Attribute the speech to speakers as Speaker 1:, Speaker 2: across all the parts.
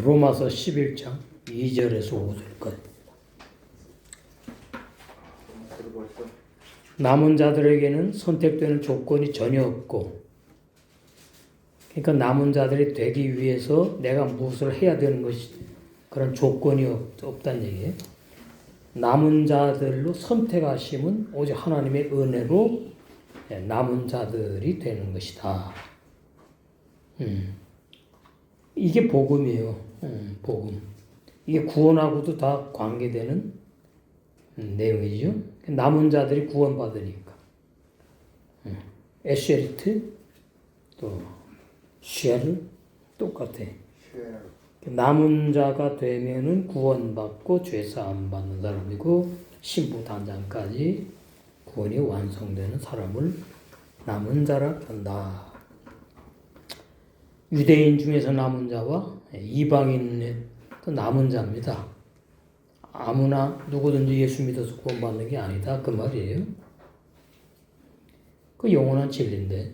Speaker 1: 로마서 11장 2절에서 5절까지. 남은 자들에게는 선택되는 조건이 전혀 없고, 그러니까 남은 자들이 되기 위해서 내가 무엇을 해야 되는 것이 그런 조건이 없다는 얘기예요. 남은 자들로 선택하심은 오직 하나님의 은혜로 남은 자들이 되는 것이다. 이게 복음이에요. 복음. 이게 구원하고도 다 관계되는 내용이죠. 남은 자들이 구원받으니까. 에쉐리트 또 쉐르 똑같아. 남은 자가 되면은 구원받고 죄사함 받는 사람이고 신부 단장까지 구원이 완성되는 사람을 남은 자라 한다. 유대인 중에서 남은 자와 이방인의 남은 자입니다. 아무나 누구든지 예수 믿어서 구원받는 게 아니다. 그 말이에요. 그 영원한 진리인데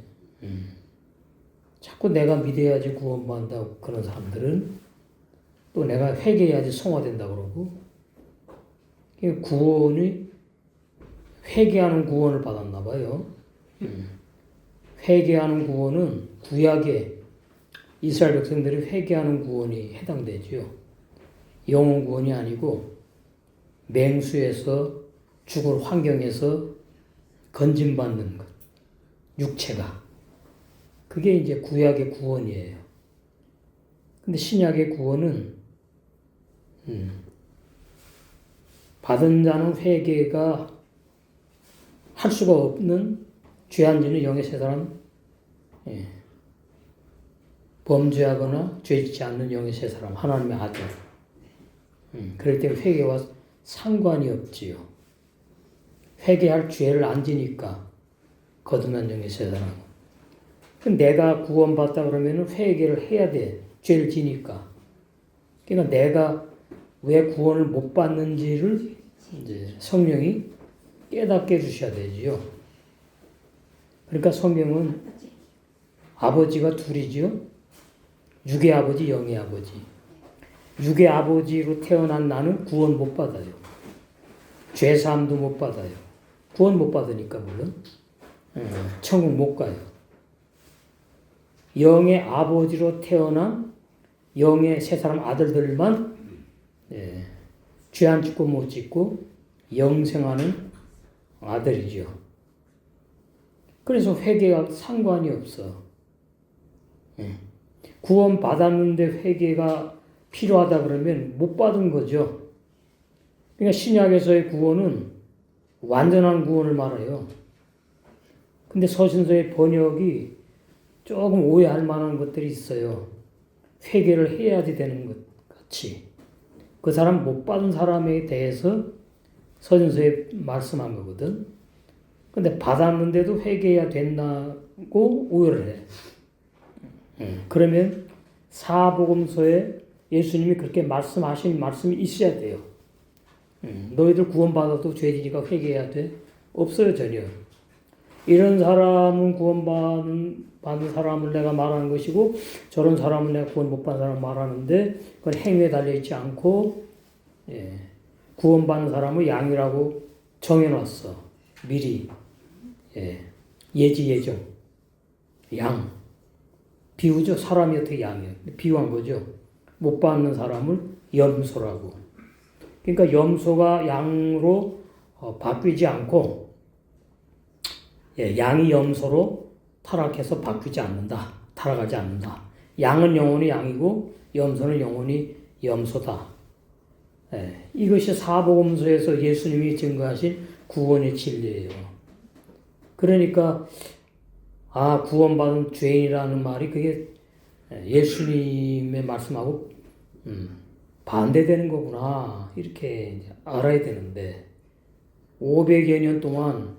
Speaker 1: 자꾸 내가 믿어야지 구원받는다고 그런 사람들은 또 내가 회개해야지 성화된다 그러고 구원이 회개하는 구원을 받았나 봐요. 회개하는 구원은 구약의 이스라엘 백성들이 회개하는 구원이 해당되죠. 영혼 구원이 아니고 맹수에서 죽을 환경에서 건짐받는 것, 육체가. 그게 이제 구약의 구원이에요. 근데 신약의 구원은 받은 자는 회개가 할 수가 없는 죄안 짓는 영의 세 사람, 범죄하거나 죄 짓지 않는 영의 세 사람, 하나님의 아들. 그럴 때 회개와 상관이 없지요. 회개할 죄를 안 지니까 거듭난 영의 세 사람. 내가 구원받다 그러면 회개를 해야 돼. 죄를 지니까. 그러니까 내가 왜 구원을 못 받는지를 이제 성령이 깨닫게 해주셔야 되지요. 그러니까 성경은 아버지가 둘이지요. 육의 아버지, 영의 아버지. 육의 아버지로 태어난 나는 구원 못 받아요. 죄사함도 못 받아요. 구원 못 받으니까 물론 천국 못 가요. 영의 아버지로 태어난 영의 세 사람 아들들만 죄 안 짓고 못 짓고 영생하는 아들이죠. 그래서 회개가 상관이 없어. 구원 받았는데 회개가 필요하다 그러면 못 받은 거죠. 그러니까 신약에서의 구원은 완전한 구원을 말해요. 근데 서신서의 번역이 조금 오해할 만한 것들이 있어요. 회개를 해야지 되는 것 같이. 그 사람 못 받은 사람에 대해서 서신서에 말씀한 거거든. 근데 받았는데도 회개해야 된다고 오해를 해. 그러면 사복음서에 예수님이 그렇게 말씀하신 말씀이 있어야 돼요. 너희들 구원받아도 죄지니까 회개해야 돼? 없어요, 전혀. 이런 사람은 구원받은 사람을 내가 말하는 것이고 저런 사람은 내가 구원 못 받은 사람을 말하는데 그건 행위에 달려있지 않고 구원받는 사람을 양이라고 정해놨어. 미리. 예지, 예정. 양. 비유죠. 사람이 어떻게 양이에요. 비유한 거죠. 못 받는 사람을 염소라고. 그러니까 염소가 양으로 바뀌지 않고 양이 염소로 타락해서 바뀌지 않는다. 타락하지 않는다. 양은 영원히 양이고 염소는 영원히 염소다. 이것이 사복음서에서 예수님이 증거하신 구원의 진리예요. 그러니까 구원받은 죄인이라는 말이 그게 예수님의 말씀하고 반대되는 거구나. 이렇게 알아야 되는데 500여 년 동안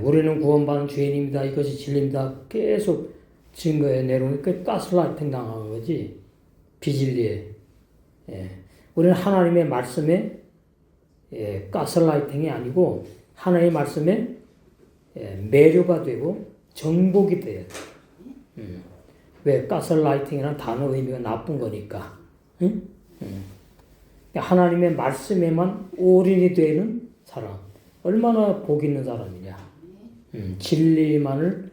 Speaker 1: 우리는 구원받은 죄인입니다. 이것이 진리입니다. 계속 증거해 내려오니까 가스라이팅 당한 거지. 비진리에. 우리는 하나님의 말씀에 가스라이팅이 아니고 하나님의 말씀에 매료가 되고 정복이 돼요. 왜? 가스라이팅이라는 단어 의미가 나쁜 거니까. 응? 하나님의 말씀에만 올인이 되는 사람. 얼마나 복 있는 사람이냐. 진리만을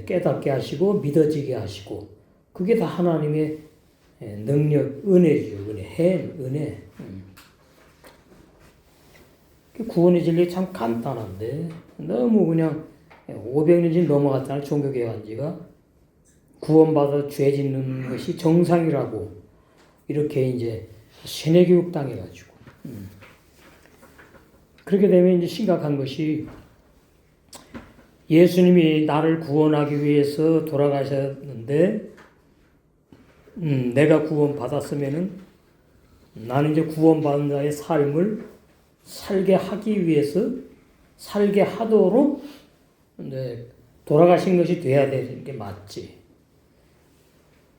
Speaker 1: 깨닫게 하시고 믿어지게 하시고 그게 다 하나님의 능력, 은혜죠. 은혜. 구원의 진리 참 간단한데 너무 그냥 500년이 넘어갔잖아요. 종교개혁 한 지가. 구원받아 죄 짓는 것이 정상이라고 이렇게 이제 세뇌교육 당해가지고 그렇게 되면 이제 심각한 것이 예수님이 나를 구원하기 위해서 돌아가셨는데 내가 구원받았으면은 나는 이제 구원받은 자의 삶을 살게 하기 위해서 살게 하도록 이제 돌아가신 것이 돼야 되는 게 맞지.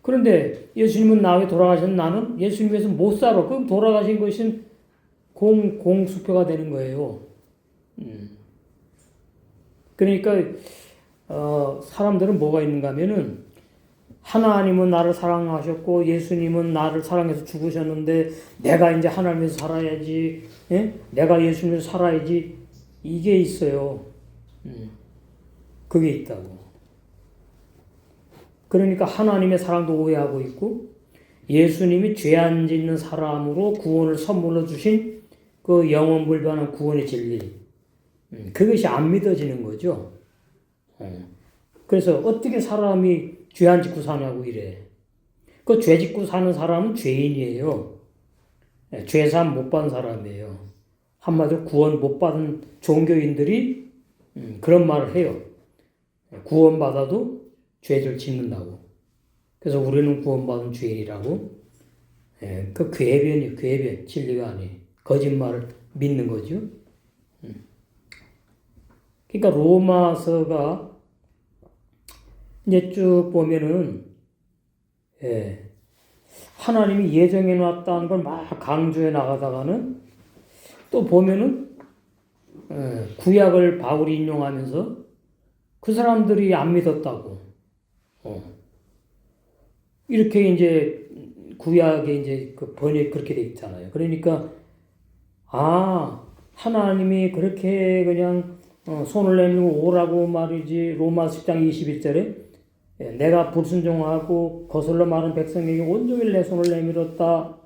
Speaker 1: 그런데 예수님은 나왜 돌아가신 나는 예수님 위해서 못 살아. 그럼 돌아가신 것은 공수표가 되는 거예요. 그러니까 사람들은 뭐가 있는가 하면은 하나님은 나를 사랑하셨고 예수님은 나를 사랑해서 죽으셨는데 내가 이제 하나님에서 살아야지. 내가 예수님에서 살아야지. 이게 있어요. 그게 있다고. 그러니까 하나님의 사랑도 오해하고 있고 예수님이 죄 안 짓는 사람으로 구원을 선물로 주신 그 영원불변한 구원의 진리 그것이 안 믿어지는 거죠. 그래서 어떻게 사람이 죄 안 짓고 사냐고 이래. 그 죄 짓고 사는 사람은 죄인이에요. 죄사함 못 받은 사람이에요. 한마디로 구원 못 받은 종교인들이 그런 말을 해요. 구원받아도 죄를 짓는다고. 그래서 우리는 구원받은 죄인이라고. 그 궤변이에요. 궤변. 진리가 아니에요. 거짓말을 믿는 거죠. 그러니까 로마서가 이제 쭉 보면은 하나님이 예정해 놨다는 걸 막 강조해 나가다가는 또 보면은 구약을 바울이 인용하면서 그 사람들이 안 믿었다고. 이렇게 이제 구약에 이제 그 번역 그렇게 돼 있잖아요. 그러니까 하나님이 그렇게 그냥 손을 내밀고 오라고 말이지. 로마서 10장 21절에 내가 불순종하고 거슬러 마른 백성에게 온종일 내 손을 내밀었다.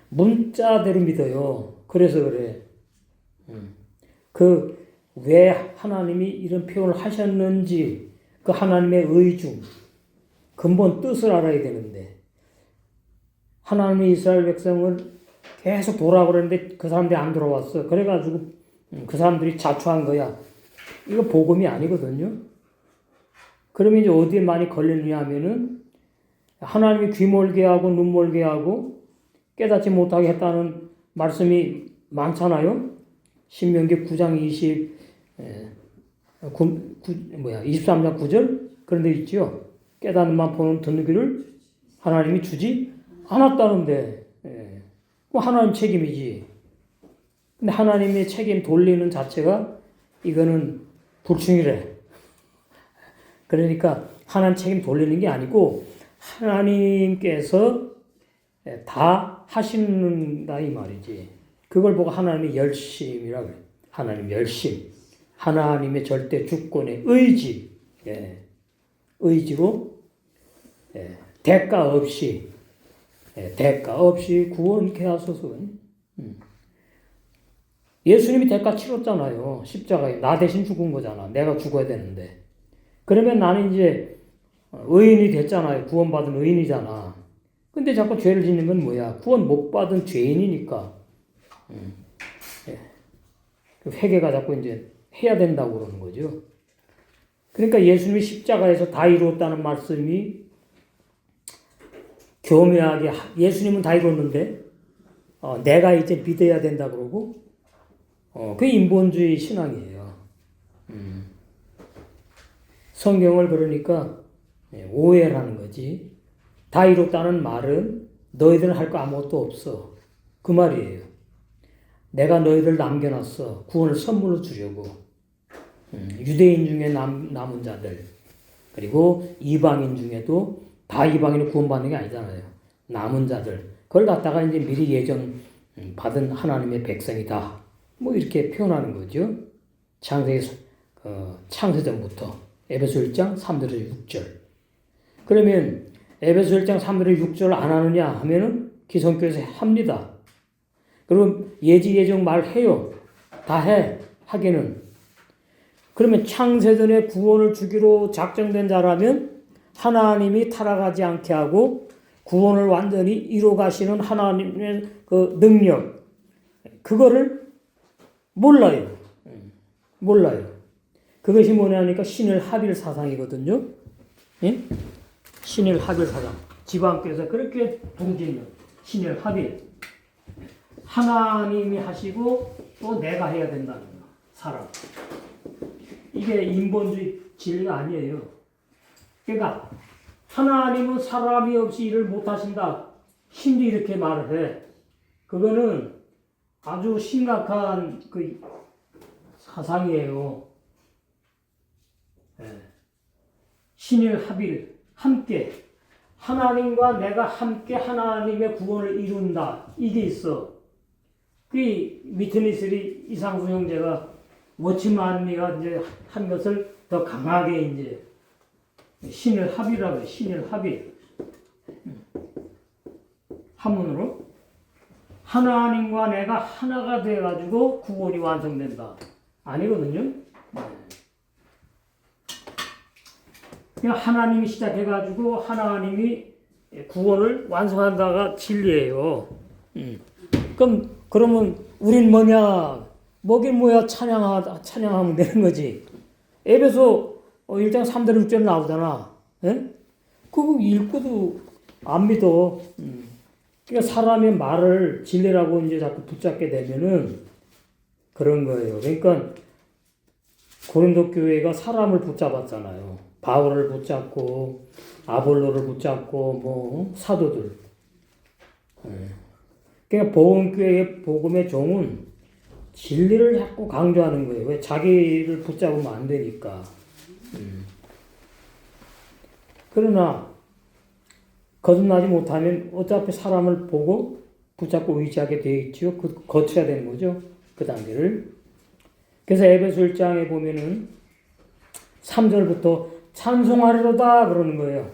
Speaker 1: 문자대로 믿어요. 그래서 그래. 왜 하나님이 이런 표현을 하셨는지 그 하나님의 의중 근본 뜻을 알아야 되는데 하나님이 이스라엘 백성을 계속 돌아오라 그랬는데 그 사람들이 안 돌아왔어. 그래가지고 그 사람들이 자초한 거야. 이거 복음이 아니거든요. 그러면 이제 어디에 많이 걸리느냐 하면은 하나님이 귀 멀게 하고 눈 멀게 하고 깨닫지 못하게 했다는 말씀이 많잖아요. 신명기 9장 23장 9절 그런 데 있죠. 깨닫는만 보는 듣는 귀를 하나님이 주지 않았다는데 하나님 책임이지. 근데 하나님의 책임 돌리는 자체가 이거는 불충이래. 그러니까 하나님 책임 돌리는 게 아니고 하나님께서 다 하시는다 이 말이지. 그걸 보고 하나님의 열심이라고 그래. 하나님 열심. 하나님의 절대 주권의 의지. 의지로 대가 없이 구원케 하소서. 예수님이 대가 치렀잖아요. 십자가에 나 대신 죽은 거잖아. 내가 죽어야 되는데. 그러면 나는 이제 의인이 됐잖아요. 구원받은 의인이잖아. 근데 자꾸 죄를 짓는 건 뭐야? 구원 못 받은 죄인이니까. 회개가 자꾸 이제 해야 된다고 그러는 거죠. 그러니까 예수님이 십자가에서 다 이루었다는 말씀이 교묘하게 예수님은 다 이뤘는데 내가 이제 믿어야 된다 그러고 그게 인본주의 신앙이에요. 성경을 그러니까 오해를 하는 거지. 다 이뤘다는 말은 너희들은 할 거 아무것도 없어. 그 말이에요. 내가 너희들 남겨놨어. 구원을 선물로 주려고. 유대인 중에 남은 자들. 그리고 이방인 중에도 다 이방인이 구원받는 게 아니잖아요. 남은 자들. 그걸 갖다가 이제 미리 예정 받은 하나님의 백성이다. 뭐 이렇게 표현하는 거죠. 창세전부터. 에베소 1장 3절에서 6절. 그러면 에베소 1장 3절에서 6절 안 하느냐 하면은 기성교에서 합니다. 그럼 예지 예정 말해요. 다 해. 하기는. 그러면 창세전에 구원을 주기로 작정된 자라면 하나님이 타락하지 않게 하고 구원을 완전히 이뤄 가시는 하나님의 그 능력, 그거를 몰라요. 그것이 뭐냐니까 신일 합일 사상이거든요. 예? 신일 합일 사상. 지방교에서 그렇게 동짓는 신일 합일. 하나님이 하시고 또 내가 해야 된다는 거. 사람. 이게 인본주의 진리가 아니에요. 그러니까 하나님은 사람이 없이 일을 못하신다. 신도 이렇게 말을 해. 그거는 아주 심각한 그 사상이에요. 신일 합일, 함께. 하나님과 내가 함께 하나님의 구원을 이룬다. 이게 있어. 그 위트니스리 이상수 형제가 워치만리가 이제 한 것을 더 강하게 이제 신일 합이라고 해요. 신일 합일. 한문으로 하나님과 내가 하나가 돼가지고 구원이 완성된다. 아니거든요. 그냥 하나님이 시작해가지고 하나님이 구원을 완성한다가 진리예요. 그러면 우린 뭐냐? 뭐긴 뭐야? 찬양하면 되는 거지. 에베소 1장 3절 6절 나오잖아. 예? 그거 읽고도 안 믿어. 그러니까 사람의 말을 진리라고 이제 자꾸 붙잡게 되면은 그런 거예요. 그러니까 고린도 교회가 사람을 붙잡았잖아요. 바울을 붙잡고 아볼로를 붙잡고 뭐 사도들. 그러니까 복음교회의 복음의 종은 진리를 자꾸 강조하는 거예요. 왜? 자기를 붙잡으면 안 되니까. 그러나 거듭나지 못하면 어차피 사람을 보고 붙잡고 의지하게 되어 있죠. 거쳐야 되는 거죠. 그 단계를. 그래서 에베소 1장에 보면은 3절부터 찬송하리로다 그러는 거예요.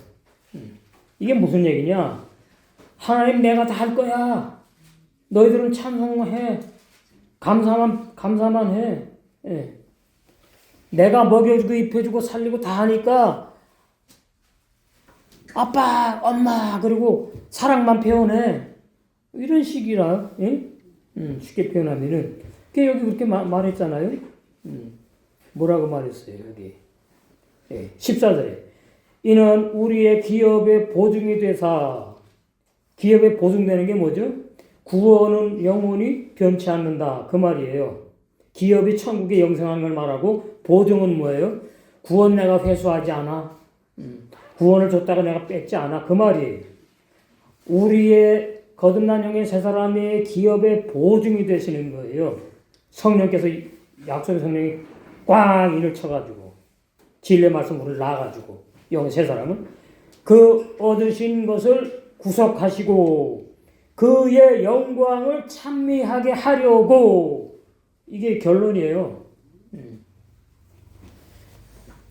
Speaker 1: 이게 무슨 얘기냐? 하나님 내가 다 할 거야. 너희들은 찬송해. 감사만 해. 예. 내가 먹여주고 입혀주고 살리고 다 하니까 아빠, 엄마 그리고 사랑만 표현해. 이런 식이라. 예? 쉽게 표현하면은 여기 그렇게 말했잖아요. 뭐라고 말했어요 여기. 예. 14절에 이는 우리의 기업의 보증이 되사. 기업에 보증되는 게 뭐죠? 구원은 영원히 변치 않는다. 그 말이에요. 기업이 천국에 영생하는 걸 말하고 보증은 뭐예요? 구원 내가 회수하지 않아. 구원을 줬다가 내가 뺏지 않아. 그 말이에요. 우리의 거듭난 영의 새 사람의 기업의 보증이 되시는 거예요. 성령께서 약속의 성령이 꽝 인을 쳐가지고 진리의 말씀 우리를 놔가지고 영의 새 사람은 그 얻으신 것을 구속하시고 그의 영광을 찬미하게 하려고. 이게 결론이에요.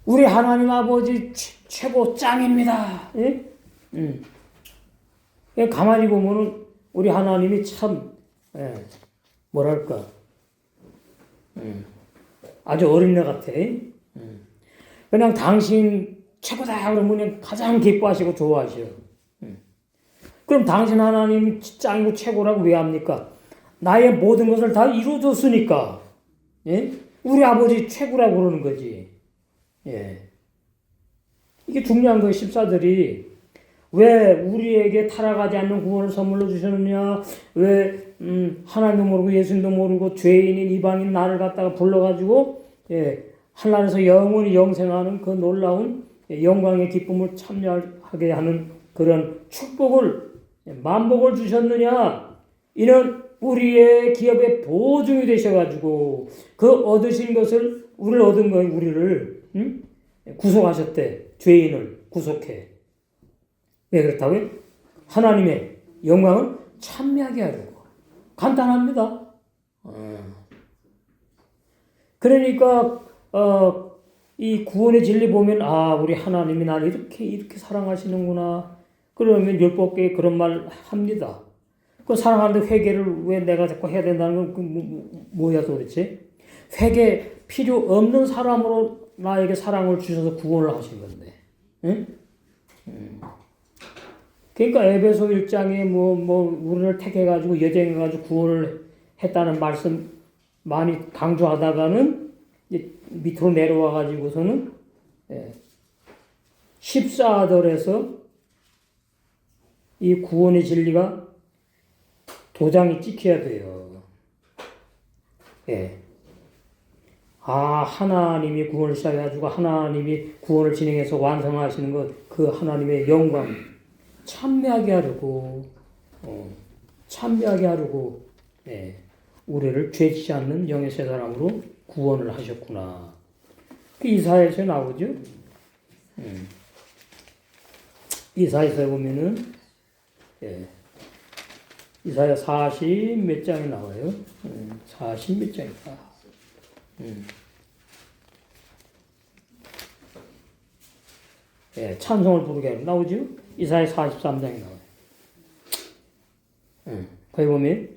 Speaker 1: 우리 하나님 아버지 최고 짱입니다. 예? 가만히 보면은 우리 하나님이 참 뭐랄까 아주 어린애 같아. 그냥 당신 최고다 그러면 그냥 가장 기뻐하시고 좋아하셔. 그럼 당신 하나님이 짱이고 최고라고 왜 합니까? 나의 모든 것을 다 이루어줬으니까. 예? 우리 아버지 최고라고 그러는 거지. 예. 이게 중요한 거예요. 14절이 왜 우리에게 타락하지 않는 구원을 선물로 주셨느냐? 왜 하나님도 모르고 예수님도 모르고 죄인인 이방인 나를 갖다가 불러가지고 하늘에서 영원히 영생하는 그 놀라운 영광의 기쁨을 참여하게 하는 그런 축복을 만복을 주셨느냐? 이는 우리의 기업의 보증이 되셔가지고 그 얻으신 것을 우리를 얻은 거예요. 우리를 구속하셨대. 죄인을 구속해. 왜 그렇다고요? 하나님의 영광을 찬미하게 하려고. 간단합니다. 그러니까 이 구원의 진리 보면 우리 하나님이 나를 이렇게 사랑하시는구나. 그러면 율법계에 그런 말 합니다. 그 사랑하는데 회개를 왜 내가 자꾸 해야 된다는 건 뭐야 도대체? 회개 필요 없는 사람으로 나에게 사랑을 주셔서 구원을 하신 건데. 응? 그러니까 에베소 1장에 우리를 택해가지고 여정해가지고 구원을 했다는 말씀 많이 강조하다가는 밑으로 내려와가지고서는 14절에서 이 구원의 진리가 도장이 찍혀야 돼요. 하나님이 구원을 시작해가지고 하나님이 구원을 진행해서 완성하시는 것, 그 하나님의 영광 찬미하게 하려고 우리를 죄짓지 않는 영의 새 사람으로 구원을 하셨구나. 그 이사야에서 나오죠. 이사야에서 보면은 이사야 40 몇 장에 나와요. 40 몇 장일까? 찬송을 부르게 나오죠. 이사야 43장에 나와요. 거기 보면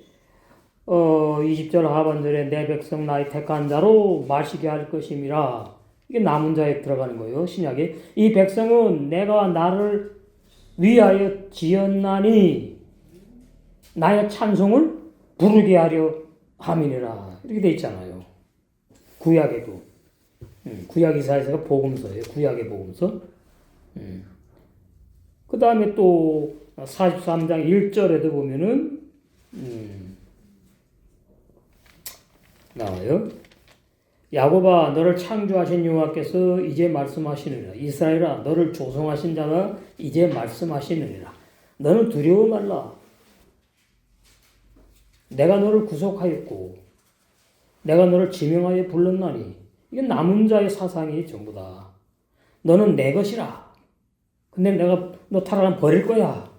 Speaker 1: 20절 하반절에 내 백성 나의 택한 자로 마시게 할 것임이라. 이게 남은 자에 들어가는 거예요. 신약에. 이 백성은 내가 나를 위하여 지었나니 나의 찬송을 부르게 하려 함이니라. 이렇게 돼 있잖아요. 구약에도. 구약 이사야서가 복음서예요. 구약의 복음서. 그 다음에 또 43장 1절에도 보면은 나와요. 야곱아 너를 창조하신 여호와께서 이제 말씀하시느니라. 이스라엘아 너를 조성하신 자가 이제 말씀하시느니라. 너는 두려워 말라. 내가 너를 구속하였고 내가 너를 지명하여 불렀나니. 이건 남은 자의 사상이 전부다. 너는 내 것이라. 근데 내가 너 타락하면 버릴 거야.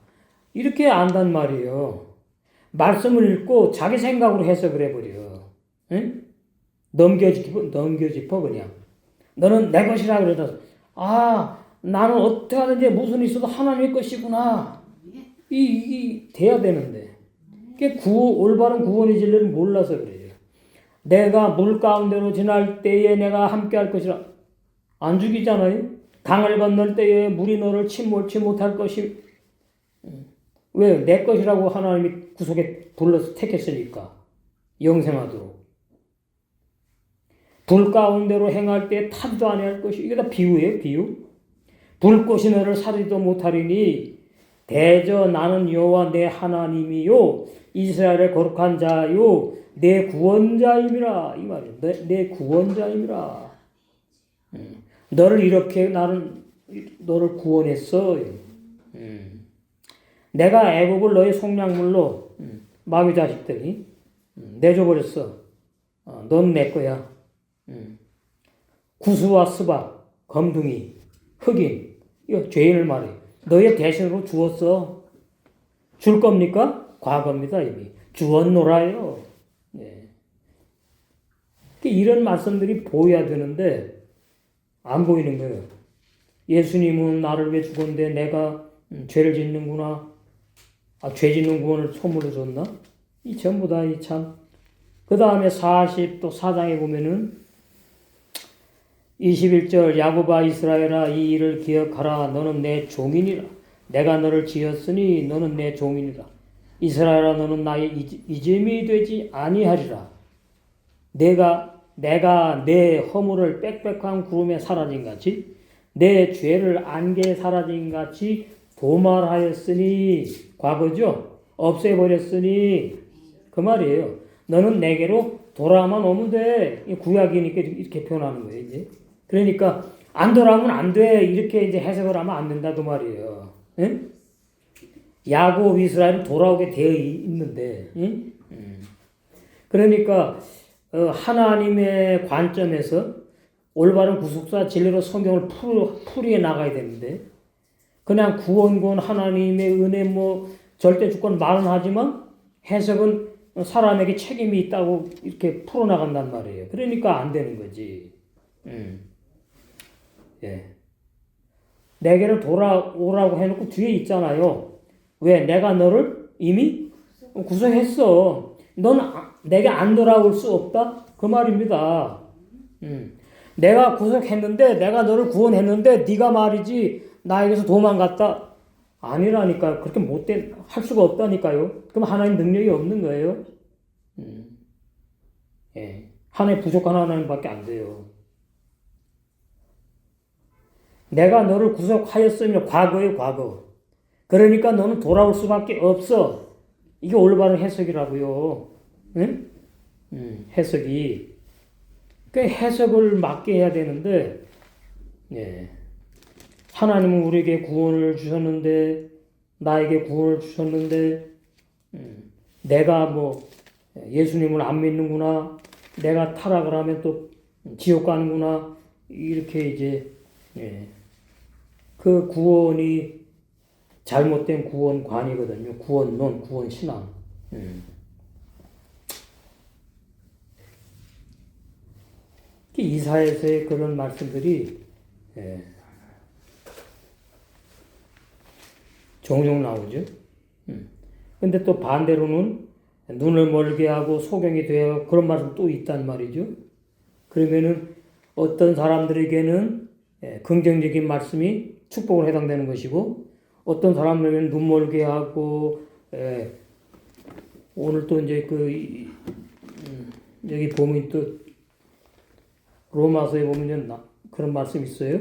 Speaker 1: 이렇게 안단 말이에요. 말씀을 읽고 자기 생각으로 해석을 해버려. 응? 넘겨짚어 그냥. 너는 내 것이라 그러다. 나는 어떻게 하든지 무슨 있어도 하나님의 것이구나. 이 돼야 되는데. 올바른 구원의 진리를 몰라서 그래요. 내가 물 가운데로 지날 때에 내가 함께 할 것이라. 안 죽이잖아요. 강을 건널 때에 물이 너를 침몰치 못할 것이. 왜? 내 것이라고 하나님이 구속에 불러서 택했으니까. 영생하도록. 불 가운데로 행할 때 타도 아니할 것이. 이게 다 비유예요. 비유. 불꽃이 너를 사르지도 못하리니 대저 나는 여호와 내 하나님이요 이스라엘의 거룩한 자요 내 구원자임이라. 이 말이에요. 내 구원자임이라. 너를 이렇게 나는 너를 구원했어. 내가 애굽을 너의 속량물로 마귀 자식들이 내줘버렸어. 넌 내 거야. 구스와 스바, 검둥이, 흑인, 이거 죄인을 말해. 너의 대신으로 주었어. 줄 겁니까? 과거입니다. 이미 주었노라요. 이런 말씀들이 보여야 되는데 안 보이는 거예요. 예수님은 나를 위해 죽었는데 내가 죄를 짓는구나. 죄 짓는 구원을 선물로 줬나? 이 전부 다 이 참. 그 다음에 44장에 보면은 21절 야곱아 이스라엘아 이 일을 기억하라. 너는 내 종이니라. 내가 너를 지었으니 너는 내 종이니라. 이스라엘아 너는 나의 이짐이 되지 아니하리라. 내가 내 허물을 빽빽한 구름에 사라진 같이 내 죄를 안개에 사라진 같이 도말하였으니. 과거죠. 없애버렸으니 그 말이에요. 너는 내게로 돌아만 오면 돼. 구약이니까 이렇게 표현하는 거예요. 이제. 그러니까 안 돌아오면 안 돼. 이렇게 이제 해석을 하면 안 된다 그 말이에요. 응? 야곱 이스라엘은 돌아오게 되어 있는데. 응? 그러니까 하나님의 관점에서 올바른 구속사 진리로 성경을 풀이해 나가야 되는데 그냥 구원 하나님의 은혜 절대 주권 말은 하지만 해석은 사람에게 책임이 있다고 이렇게 풀어나간단 말이에요. 그러니까 안 되는 거지. 예. 내게로 돌아오라고 해놓고 뒤에 있잖아요. 왜? 내가 너를 이미 구속했어. 넌 내게 안 돌아올 수 없다? 그 말입니다. 내가 구속했는데 내가 너를 구원했는데 네가 말이지 나에게서 도망갔다? 아니라니까요. 그렇게 할 수가 없다니까요. 그럼 하나님 능력이 없는 거예요. 예. 하나님 부족한 하나님밖에 안 돼요. 내가 너를 구속하였으면 과거예요, 과거. 그러니까 너는 돌아올 수밖에 없어. 이게 올바른 해석이라고요. 응? 해석이. 그 해석을 맞게 해야 되는데, 예. 하나님은 우리에게 구원을 주셨는데, 나에게 구원을 주셨는데, 내가 예수님을 안 믿는구나, 내가 타락을 하면 또 지옥 가는구나, 이렇게 이제, 예. 그 구원이 잘못된 구원관이거든요. 구원론, 구원신앙. 이사야서의 그런 말씀들이 종종 나오죠. 근데 또 반대로는 눈을 멀게 하고 소경이 되어 그런 말씀 또 있단 말이죠. 그러면은 어떤 사람들에게는 긍정적인 말씀이 축복을 해당되는 것이고 어떤 사람들에게는 눈 멀게 하고 오늘 또 이제 여기 보면 또 로마서에 보면 그런 말씀 있어요.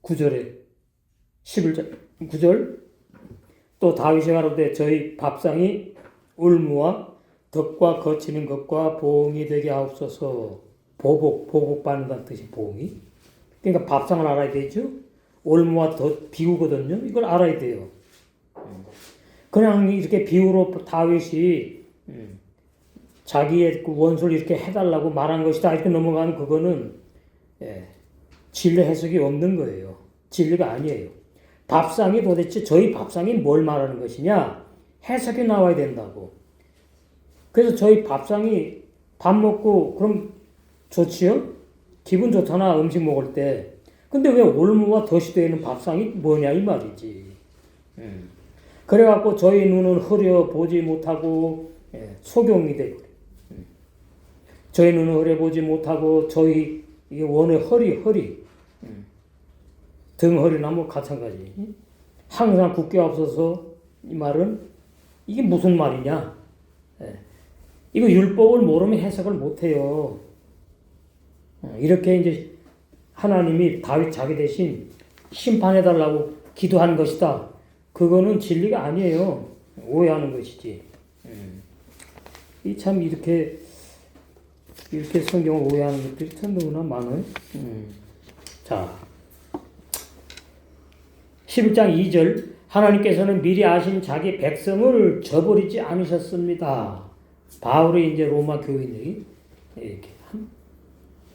Speaker 1: 9절에 11절 9절 또 다윗이 가로되 저희 밥상이 울무와 덕과 거치는 것과 보응이 되게 하옵소서. 보복받는다는 뜻이 보응이. 그러니까 밥상을 알아야 되죠. 올무와 덧 비유거든요. 이걸 알아야 돼요. 그냥 이렇게 비유로 다윗이 자기의 그 원수를 이렇게 해달라고 말한 것이다 이렇게 넘어가는 그거는 진리 해석이 없는 거예요. 진리가 아니에요. 밥상이 도대체 저희 밥상이 뭘 말하는 것이냐 해석이 나와야 된다고. 그래서 저희 밥상이 밥 먹고 그럼 좋지요? 기분 좋잖아 음식 먹을 때. 근데 왜 올무와 덫이 되는 밥상이 뭐냐 이 말이지. 그래갖고 저희 눈은 흐려 보지 못하고 소경이 되고 저희 눈은 흐려 보지 못하고 저희 이게 원의 허리 등 허리나 마찬가지. 항상 굳게 앞서서 이 말은 이게 무슨 말이냐? 이거 율법을 모르면 해석을 못해요. 이렇게 이제 하나님이 다윗 자기 대신 심판해달라고 기도한 것이다. 그거는 진리가 아니에요. 오해하는 것이지. 이 참 이렇게 성경을 오해하는 것들이 참 너무나 많아요. 자, 11장 2절 하나님께서는 미리 아신 자기 백성을 저버리지 않으셨습니다. 바울이 이제 로마 교인들이 이렇게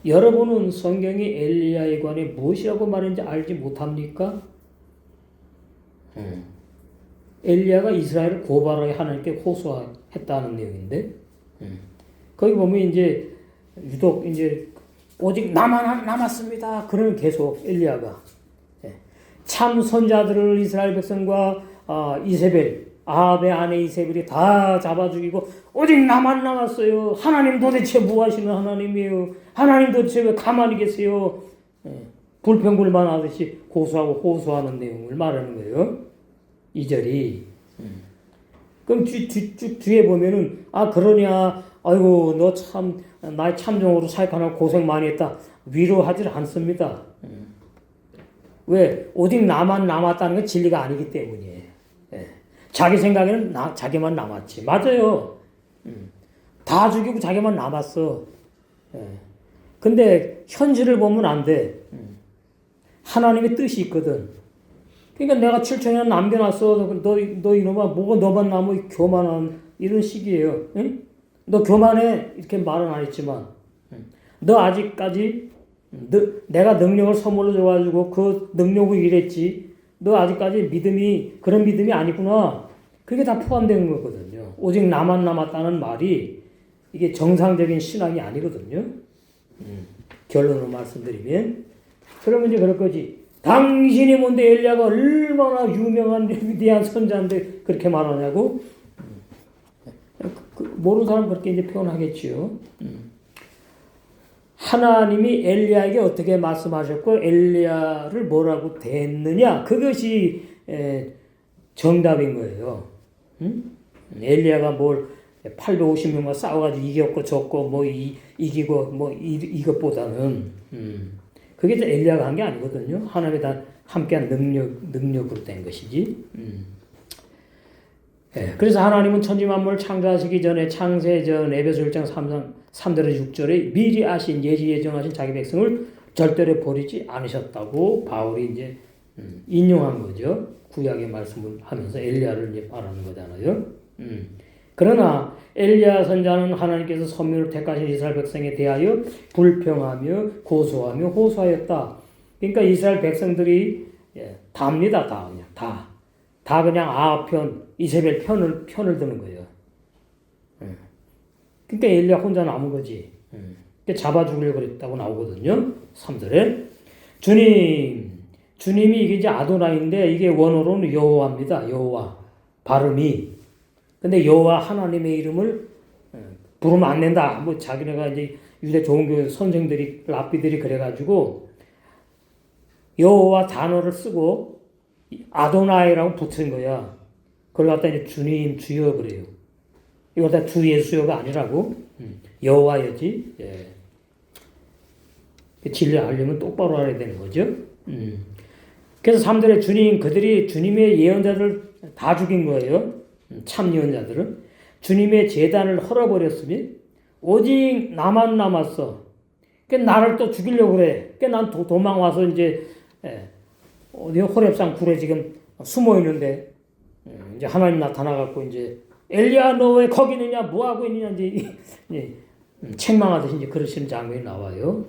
Speaker 1: 여러분은 성경이 엘리야에 관해 무엇이라고 말하는지 알지 못합니까? 엘리야가 이스라엘을 고발하게 하나님께 호소했다는 내용인데 거기 보면 이제 유독 이제 오직 나만 남았습니다. 그러면 계속 엘리야가 참 선자들을 이스라엘 백성과 이세벨 아합의 아내 이세벨이 다 잡아 죽이고 오직 나만 남았어요. 하나님 도대체 뭐 하시는 하나님이에요. 하나님 도대체 왜 가만히 계세요. 불평불만 하듯이 고소하고 호소하는 내용을 말하는 거예요. 2절이. 그럼 뒤에 보면은 그러냐 아이고 너 참 나의 참종으로 사역하느라 고생 많이 했다. 위로하지 않습니다. 왜? 오직 나만 남았다는 건 진리가 아니기 때문이에요. 자기 생각에는 자기만 남았지. 맞아요. 다 죽이고 자기만 남았어. 근데 현실을 보면 안 돼. 하나님의 뜻이 있거든. 그러니까 내가 7천년 남겨놨어. 너 이놈아 뭐가 너만 남아 교만한 이런 식이에요. 응? 너 교만해 이렇게 말은 안 했지만 너 아직까지 내가 능력을 선물로 줘가지고 그 능력으로 일했지. 너 아직까지 그런 믿음이 아니구나. 그게 다 포함되는 거거든요. 오직 나만 남았다는 말이 이게 정상적인 신앙이 아니거든요. 결론으로 말씀드리면. 그러면 이제 그럴 거지. 당신이 뭔데 엘리야가 얼마나 유명한 위대한 선자인데 그렇게 말하냐고? 모르는 사람 그렇게 이제 표현하겠지요. 하나님이 엘리야에게 어떻게 말씀하셨고 엘리야를 뭐라고 대했느냐? 그것이 정답인 거예요. 엘리야가 뭘 850명과 싸워가지고 이겼고 졌고 뭐 이기고 뭐 이것보다는 그게 엘리야가 한 게 아니거든요. 하나님이 다 함께한 능력으로 된 것이지. 예, 그래서 하나님은 천지 만물을 창조하시기 전에 창세전 에베소 1장 3절에서 6절에 미리 아신 예정하신 자기 백성을 절대로 버리지 않으셨다고 바울이 이제 인용한 거죠. 구약의 말씀을 하면서 엘리야를 이제 말하는 거잖아요. 그러나 엘리야 선자는 하나님께서 선민으로 택하신 이스라엘 백성에 대하여 불평하며 고소하며 호소하였다. 그러니까 이스라엘 백성들이 답니다. 다 그냥 아합 편, 이세벨 편을 드는 거예요. 그러니까 엘리야 혼자 남은 거지. 잡아 죽으려고 그랬다고 나오거든요. 3절에 주님이 이게 이제 아도나인데 이게 원어로는 여호와입니다. 여호와 발음이. 근데 여호와 하나님의 이름을 부르면 안 된다. 뭐 자기네가 이제 유대 종교 선생들이 랍비들이 그래가지고 여호와 단어를 쓰고 아도나이라고 붙인 거야. 그걸 갖다 이제 주님 주여 그래요. 이걸 다 주 예수여가 아니라고 여호와여지. 예. 진리 알려면 똑바로 알아야 되는 거죠. 그래서 3절에 그들이 주님의 예언자들 다 죽인 거예요. 참 예언자들은 주님의 제단을 헐어버렸으니 오직 나만 남았어. 그러니까 나를 또 죽이려고 그래. 그러니까 난 도망와서 이제 어디 호렙산 굴에 지금 숨어 있는데 이제 하나님 나타나갖고 이제 엘리야 너 왜 거기 있느냐 뭐 하고 있느냐 이제 책망하듯이 이제 그러시는 장면이 나와요.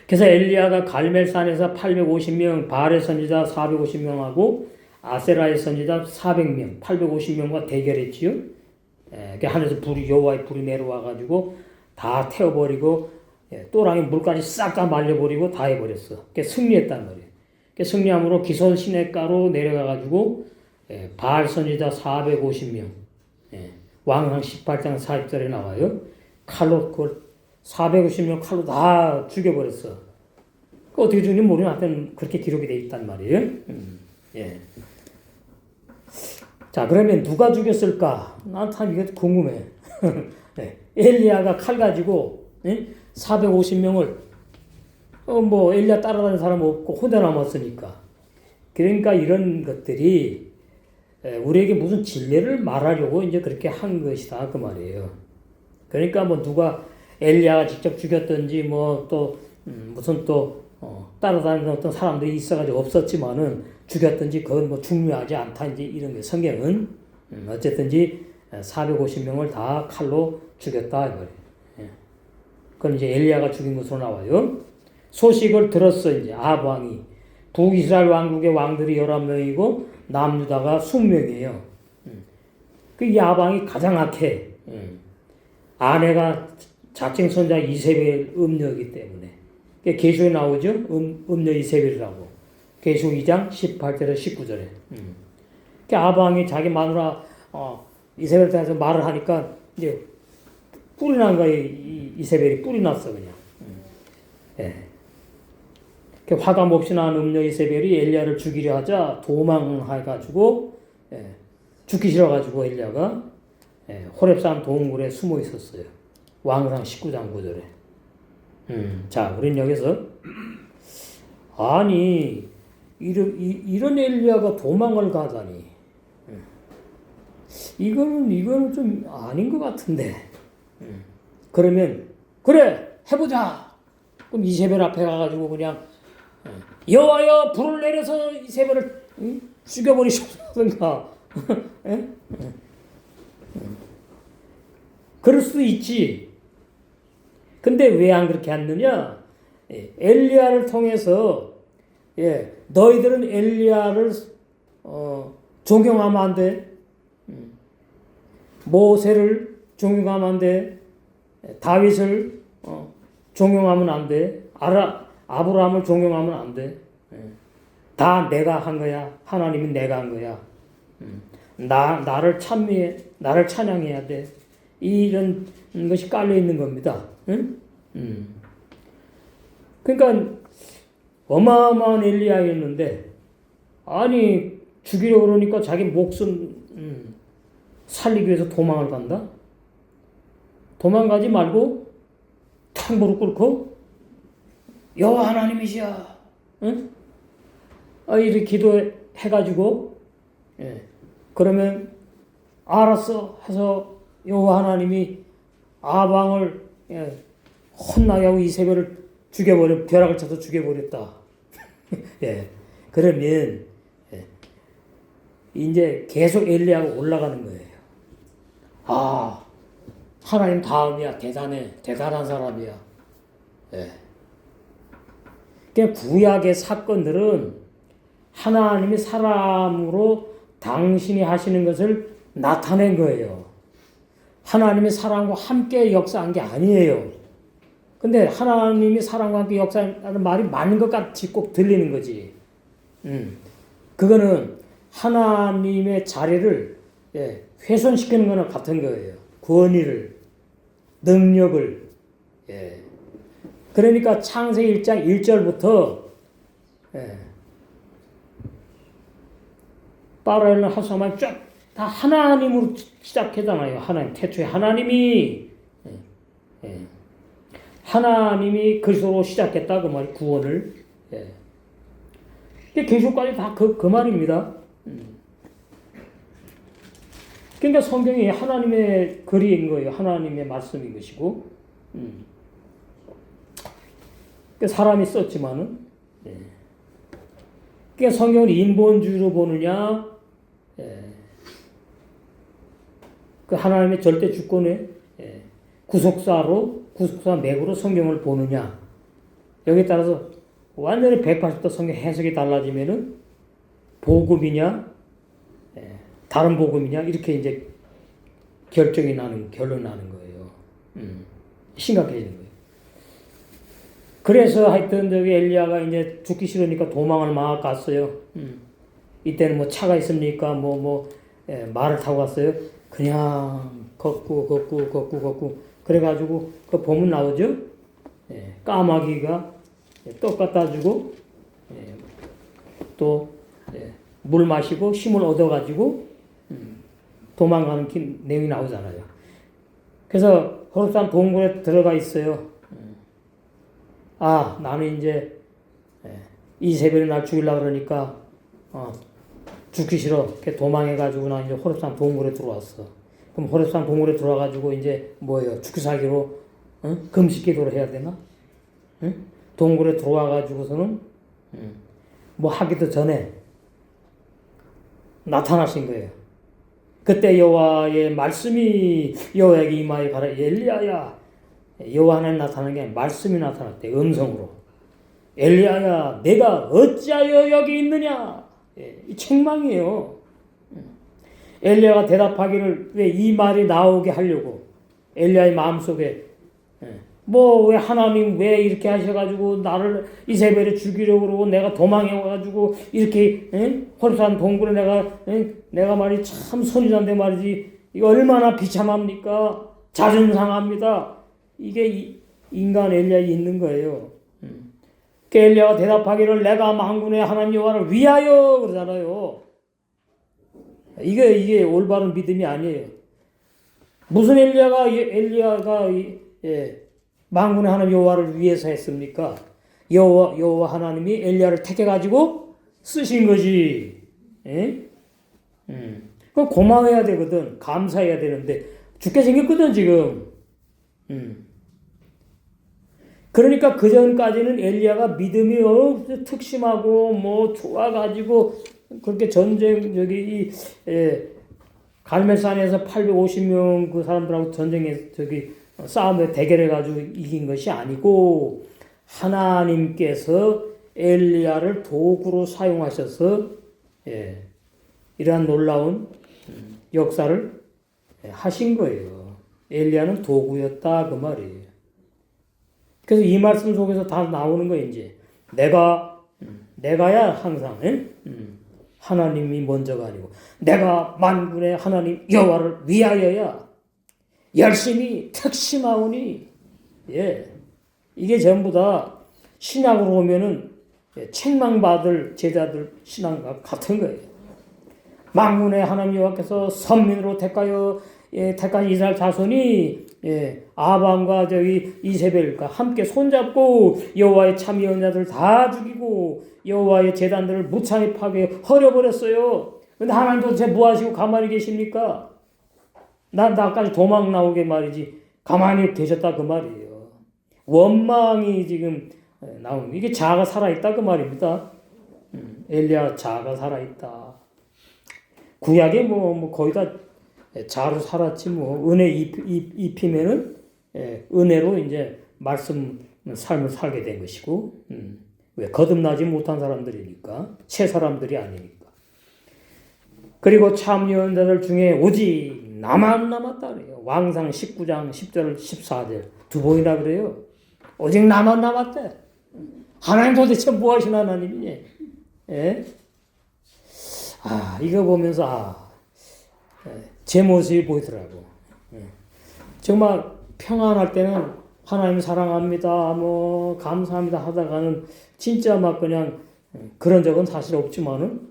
Speaker 1: 그래서 엘리야가 갈멜산에서 850명, 바알의 선지자 450명하고 아세라의 선지자 400명, 850명과 대결했지요. 하늘에서 여호와의 불이 내려와가지고 다 태워버리고 또랑이 물까지 싹 다 말려버리고 다 해버렸어. 승리했단 말이에요. 승리함으로 기손 시냇가로 내려가가지고 바알 선지자 450명, 왕상 18장 40절에 나와요. 칼로 450명 칼로 다 죽여버렸어. 어떻게 죽는지 모르면 하여튼 그렇게 기록이 돼 있단 말이에요. 예. 자, 그러면 누가 죽였을까? 난 참 이게 궁금해. 엘리야가 칼 가지고 450명을 뭐 엘리야 따라다니는 사람 없고 혼자 남았으니까. 그러니까 이런 것들이 우리에게 무슨 진리를 말하려고 이제 그렇게 한 것이다 그 말이에요. 그러니까 뭐 누가 엘리야가 직접 죽였든지 뭐 또 무슨 또 따라다니는 어떤 사람들이 있어가지고 없었지만은 죽였든지 그건 뭐 중요하지 않다 이제 이런 게 성경은 어쨌든지 450명을 다 칼로 죽였다 이 말이에요. 그건 이제 엘리야가 죽인 것으로 나와요. 소식을 들었어 이제 아합 왕이. 북이스라엘 왕국의 왕들이 11명이고 남유다가 20명이에요. 그 아합 왕이 가장 악해. 아내가 자칭 선자 이세벨 음녀이기 때문에. 계시록에 나오죠. 음녀 이세벨이라고. 계시록 2장 18절에서 19절에. 아합 왕이 자기 마누라 이세벨에 대해서 말을 하니까 이제 뿔이 난 거야. 이세벨이 뿔이 났어 그냥. 화가 몹시 난 음녀 이세벨이 엘리야를 죽이려 하자 도망해가지고 죽기 싫어가지고 엘리야가 호렙산 동굴에 숨어 있었어요. 왕상 19장 9절에. 자, 우린 여기서 아니 이런 엘리야가 도망을 가다니 이거는 좀 아닌 것 같은데. 그러면 그래 해보자. 그럼 이세벨 앞에 가가지고 그냥 여호와여 불을 내려서 이세벨을 죽여버리셨던가. 그럴 수도 있지. 근데 왜 안 그렇게 했느냐? 엘리야를 통해서 너희들은 엘리야를 존경하면 안 돼. 모세를 존경하면 안 돼. 다윗을 존경하면 안 돼. 아브라함을 존경하면 안 돼. 다 내가 한 거야. 하나님이 내가 한 거야. 나를 찬양해야 돼. 이런 것이 깔려 있는 겁니다. 응? 그러니까 어마어마한 엘리야였는데 아니 죽이려고 그러니까 자기 목숨 살리기 위해서 도망을 간다? 도망가지 말고 탁 무릎 꿇고 여호와 하나님이시여, 응? 이렇게 기도해가지고 그러면 알았어 해서 여호와 하나님이 아방을 혼나게 하고 이세벨을 죽여버려, 벼락을 쳐서 죽여버렸다. 그러면 이제 계속 엘리야가 올라가는 거예요. 하나님 다음이야. 대단한 사람이야. 그러니까 구약의 사건들은 하나님이 사람으로 당신이 하시는 것을 나타낸 거예요. 하나님이 사람과 함께 역사한 게 아니에요. 근데 하나님이 사람과 함께 역사하는 말이 맞는 것 같이 꼭 들리는 거지. 그거는 하나님의 자리를 훼손시키는 거나 같은 거예요. 권위를, 능력을. 그러니까 창세기 1장 1절부터 파라엘은 하수만 쫙 다 하나님으로 시작하잖아요. 하나님, 태초에 하나님이 그리스도로 시작했다 그 말이 구원을. 계속까지 다 그 말입니다. 그러니까 성경이 하나님의 글인 거예요. 하나님의 말씀인 것이고. 사람이 썼지만은. 그러니까 성경을 인본주의로 보느냐, 그 하나님의 절대 주권의 구속사 맥으로 성경을 보느냐. 여기에 따라서 완전히 180도 성경 해석이 달라지면은 복음이냐, 다른 복음이냐, 이렇게 이제 결론이 나는 거예요. 심각해지는 거예요. 그래서 하여튼 저기 엘리야가 이제 죽기 싫으니까 도망을 막 갔어요. 이때는 뭐 차가 있습니까? 말을 타고 갔어요. 그냥 걷고 그래가지고 그 보면 나오죠. 까마귀가 떡 갖다 주고 또 물 마시고 힘을 얻어가지고 도망가는 내용이 나오잖아요. 그래서 호렙산 동굴에 들어가 있어요. 나는 이제 이세벨이 날 죽이려고 그러니까 죽기 싫어. 도망해가지고 나 이제 호렙산 동굴에 들어왔어. 그럼 호렙산 동굴에 들어와가지고 이제 뭐예요? 죽기 살기로 금식기도를 해야 되나? 동굴에 들어와가지고서는 뭐 하기도 전에 나타나신 거예요. 그때 여호와의 말씀이 여호와에게 임하여 가라. 엘리야야. 여호와 하나님 나타나는 게 아니라 말씀이 나타났대. 음성으로. 엘리야야, 내가 어찌하여 여기 있느냐? 이 책망이에요. 엘리야가 대답하기를 왜 이 말이 나오게 하려고. 엘리야의 마음속에 왜 하나님 왜 이렇게 하셔가지고 나를 이세벨에 죽이려고 그러고 내가 도망해가지고 이렇게 호렙산 동굴에 내가 말이 참 선지자인데 말이지 이거 얼마나 비참합니까? 자존 상합니다. 이게 인간 엘리야에 있는 거예요. 그 엘리야가 대답하기를 내가 만군의 하나님 여호와를 위하여 그러잖아요. 이게 올바른 믿음이 아니에요. 무슨 엘리야가 만군의 하나님 여호와를 위해서 했습니까? 여호와 하나님이 엘리야를 택해 가지고 쓰신 거지. 그 고마워해야 되거든. 감사해야 되는데 죽게 생겼거든 지금. 그러니까 그 전까지는 엘리야가 믿음이 특심하고 좋아가지고 그렇게 전쟁 갈멜산에서 850명 그 사람들하고 전쟁에 싸움에 대결해가지고 이긴 것이 아니고 하나님께서 엘리야를 도구로 사용하셔서 이러한 놀라운 역사를 하신 거예요. 엘리야는 도구였다 그 말이에요. 그래서 이 말씀 속에서 다 나오는 거예요. 이제 내가야 항상 하나님이 먼저가 아니고 내가 만군의 하나님 여호와를 위하여야 열심히 특심하오니 이게 전부 다 신약으로 오면은 책망받을 제자들 신앙과 같은 거예요. 만군의 하나님 여호와께서 선민으로 택한 이스라엘 자손이 아밤과 이세벨과 함께 손잡고 여호와의 참 예언자들 다 죽이고 여호와의 제단들을 무참히 파괴 허려버렸어요. 근데 하나님 도대체 뭐 하시고 가만히 계십니까? 나까지 도망 나오게 말이지 가만히 계셨다 그 말이에요. 원망이 지금 나오는 이게 자아가 살아있다 그 말입니다. 엘리야 자아가 살아있다. 구약에 뭐 거의 다 자로 살았지 뭐 은혜 입히면은 은혜로 이제 말씀 삶을 살게 된 것이고 왜 거듭나지 못한 사람들이니까 새 사람들이 아니니까. 그리고 참 예언자들 중에 오직 나만 남았다 그래요. 왕상 19장 10절 14절 두 번이나 그래요. 오직 나만 남았대. 하나님 도대체 뭐 하신 하나님이니? 이거 보면서 제 모습이 보이더라고. 정말 평안할 때는 하나님 사랑합니다, 뭐 감사합니다 하다가는 진짜 막 그냥 그런 적은 사실 없지만은